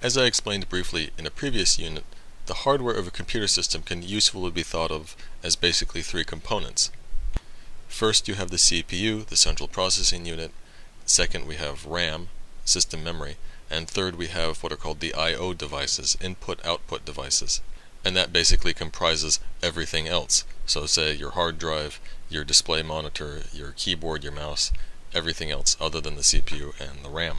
As I explained briefly in a previous unit, the hardware of a computer system can usefully be thought of as basically three components. First, you have the CPU, the central processing unit. Second, we have RAM, system memory. And third, we have what are called the I/O devices, input-output devices. And that basically comprises everything else. So say your hard drive, your display monitor, your keyboard, your mouse, everything else other than the CPU and the RAM.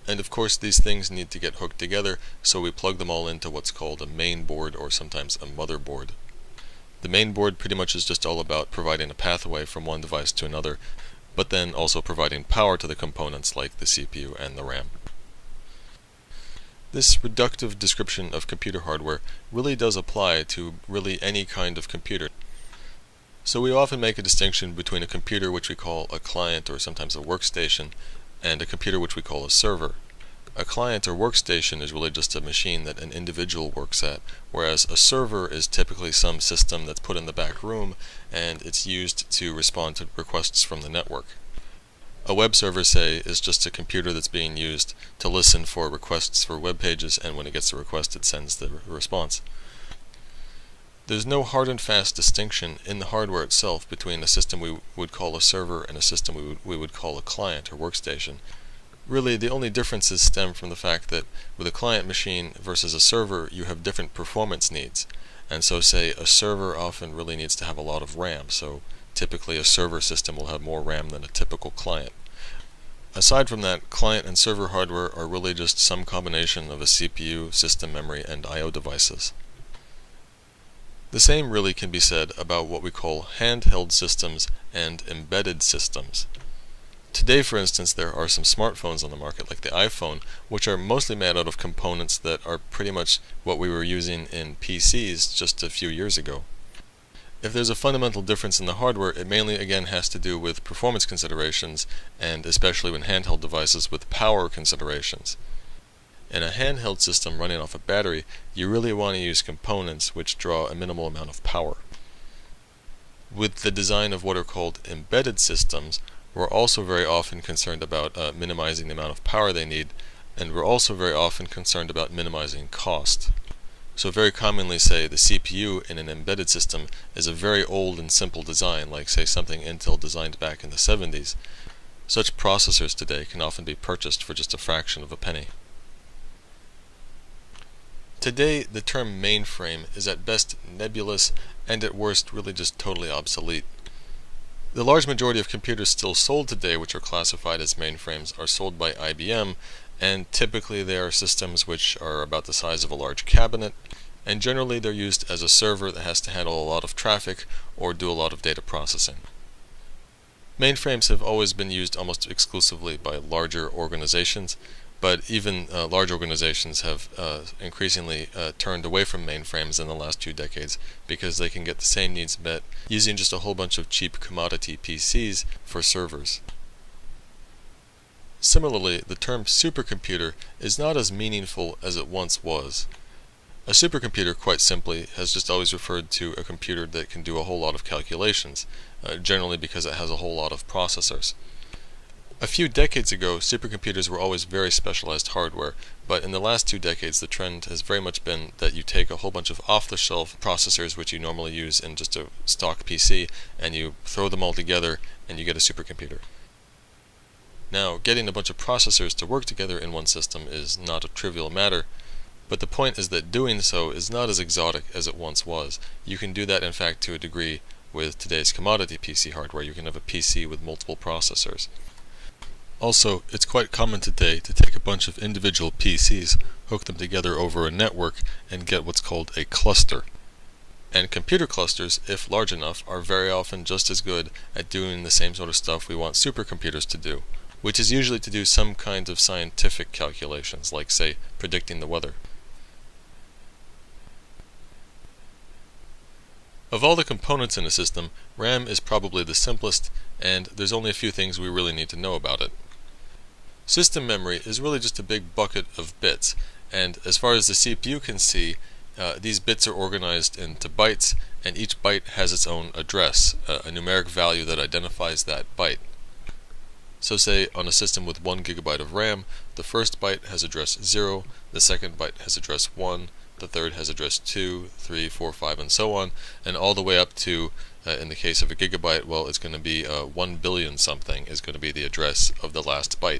And of course these things need to get hooked together, so we plug them all into what's called a main board, or sometimes a motherboard. The main board pretty much is just all about providing a pathway from one device to another, but then also providing power to the components like the CPU and the RAM. This reductive description of computer hardware really does apply to really any kind of computer. So we often make a distinction between a computer which we call a client or sometimes a workstation, and a computer which we call a server. A client or workstation is really just a machine that an individual works at, whereas a server is typically some system that's put in the back room and it's used to respond to requests from the network. A web server, say, is just a computer that's being used to listen for requests for web pages, and when it gets the request it sends the response. There's no hard and fast distinction in the hardware itself between a system we would call a server and a system we would call a client or workstation. Really, the only differences stem from the fact that with a client machine versus a server, you have different performance needs. And so, say, a server often really needs to have a lot of RAM, so typically a server system will have more RAM than a typical client. Aside from that, client and server hardware are really just some combination of a CPU, system memory, and I/O devices. The same really can be said about what we call handheld systems and embedded systems. Today, for instance, there are some smartphones on the market, like the iPhone, which are mostly made out of components that are pretty much what we were using in PCs just a few years ago. If there's a fundamental difference in the hardware, it mainly again has to do with performance considerations, and especially when handheld devices, with power considerations. In a handheld system running off a battery, you really want to use components which draw a minimal amount of power. With the design of what are called embedded systems, we're also very often concerned about minimizing the amount of power they need, and we're also very often concerned about minimizing cost. So very commonly, say, the CPU in an embedded system is a very old and simple design, like say something Intel designed back in the 70s. Such processors today can often be purchased for just a fraction of a penny. Today, the term mainframe is at best nebulous and at worst really just totally obsolete. The large majority of computers still sold today which are classified as mainframes are sold by IBM, and typically they are systems which are about the size of a large cabinet, and generally they're used as a server that has to handle a lot of traffic or do a lot of data processing. Mainframes have always been used almost exclusively by larger organizations, but even large organizations have increasingly turned away from mainframes in the last 2 decades because they can get the same needs met using just a whole bunch of cheap commodity PCs for servers. Similarly, the term supercomputer is not as meaningful as it once was. A supercomputer, quite simply, has just always referred to a computer that can do a whole lot of calculations, generally because it has a whole lot of processors. A few decades ago, supercomputers were always very specialized hardware, but in the last 2 decades the trend has very much been that you take a whole bunch of off-the-shelf processors which you normally use in just a stock PC, and you throw them all together and you get a supercomputer. Now, getting a bunch of processors to work together in one system is not a trivial matter, but the point is that doing so is not as exotic as it once was. You can do that, in fact, to a degree with today's commodity PC hardware. You can have a PC with multiple processors. Also, it's quite common today to take a bunch of individual PCs, hook them together over a network, and get what's called a cluster. And computer clusters, if large enough, are very often just as good at doing the same sort of stuff we want supercomputers to do, which is usually to do some kind of scientific calculations, like, say, predicting the weather. Of all the components in a system, RAM is probably the simplest, and there's only a few things we really need to know about it. System memory is really just a big bucket of bits, and as far as the CPU can see, these bits are organized into bytes, and each byte has its own address, a numeric value that identifies that byte. So say on a system with 1 GB of RAM, the first byte has address 0, the second byte has address 1, the third has address 2, 3, 4, 5, and so on, and all the way up to, in the case of a gigabyte, well, it's going to be 1 billion something is going to be the address of the last byte.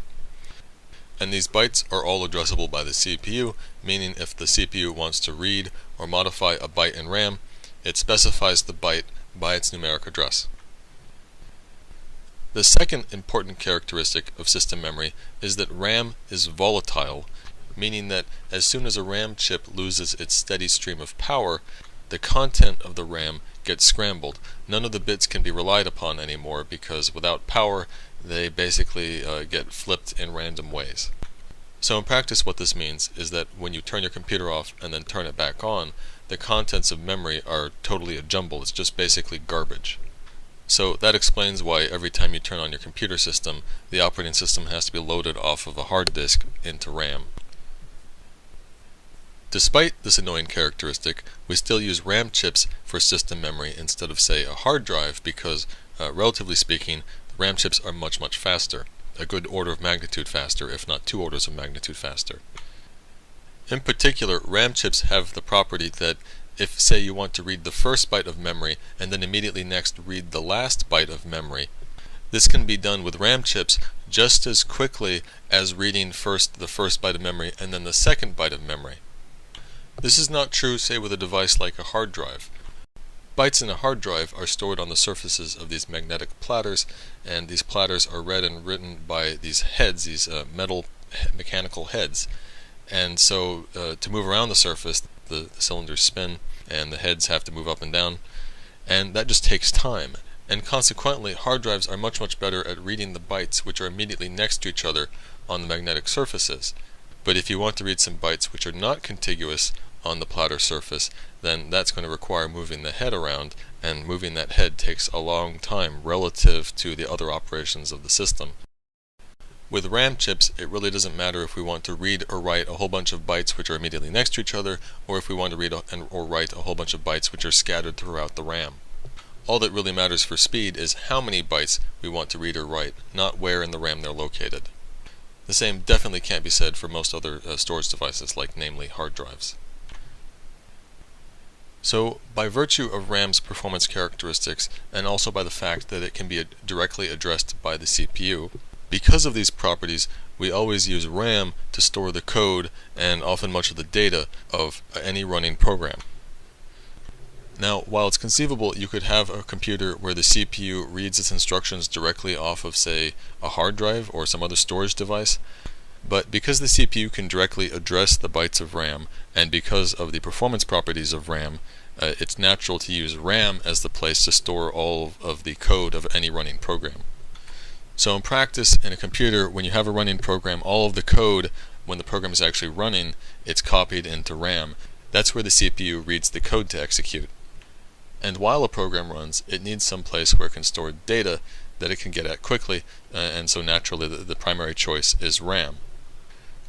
And these bytes are all addressable by the CPU, meaning if the CPU wants to read or modify a byte in RAM, it specifies the byte by its numeric address. The second important characteristic of system memory is that RAM is volatile, meaning that as soon as a RAM chip loses its steady stream of power, the content of the RAM gets scrambled. None of the bits can be relied upon anymore because without power they basically get flipped in random ways. So in practice what this means is that when you turn your computer off and then turn it back on, the contents of memory are totally a jumble. It's just basically garbage. So that explains why every time you turn on your computer system, the operating system has to be loaded off of a hard disk into RAM. Despite this annoying characteristic, we still use RAM chips for system memory instead of, say, a hard drive because, relatively speaking, the RAM chips are much faster. A good order of magnitude faster, if not 2 orders of magnitude faster. In particular, RAM chips have the property that if, say, you want to read the first byte of memory and then immediately next read the last byte of memory, this can be done with RAM chips just as quickly as reading first the first byte of memory and then the second byte of memory. This is not true, say, with a device like a hard drive. Bytes in a hard drive are stored on the surfaces of these magnetic platters, and these platters are read and written by these heads, these metal mechanical heads. And so to move around the surface, the cylinders spin and the heads have to move up and down, and that just takes time. And consequently, hard drives are much better at reading the bytes which are immediately next to each other on the magnetic surfaces. But if you want to read some bytes which are not contiguous on the platter surface, then that's going to require moving the head around, and moving that head takes a long time relative to the other operations of the system. With RAM chips, it really doesn't matter if we want to read or write a whole bunch of bytes which are immediately next to each other, or if we want to read or write a whole bunch of bytes which are scattered throughout the RAM. All that really matters for speed is how many bytes we want to read or write, not where in the RAM they're located. The same definitely can't be said for most other storage devices, like namely hard drives. So, by virtue of RAM's performance characteristics, and also by the fact that it can be directly addressed by the CPU, because of these properties, we always use RAM to store the code and often much of the data of any running program. Now, while it's conceivable you could have a computer where the CPU reads its instructions directly off of, say, a hard drive or some other storage device, but because the CPU can directly address the bytes of RAM, and because of the performance properties of RAM, it's natural to use RAM as the place to store all of the code of any running program. So in practice, in a computer, when you have a running program, all of the code, when the program is actually running, it's copied into RAM. That's where the CPU reads the code to execute. And while a program runs, it needs some place where it can store data that it can get at quickly, and so naturally the primary choice is RAM.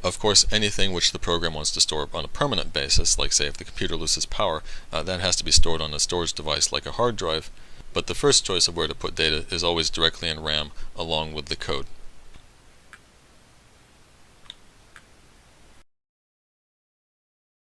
Of course, anything which the program wants to store on a permanent basis, like say if the computer loses power, that has to be stored on a storage device like a hard drive, but the first choice of where to put data is always directly in RAM along with the code.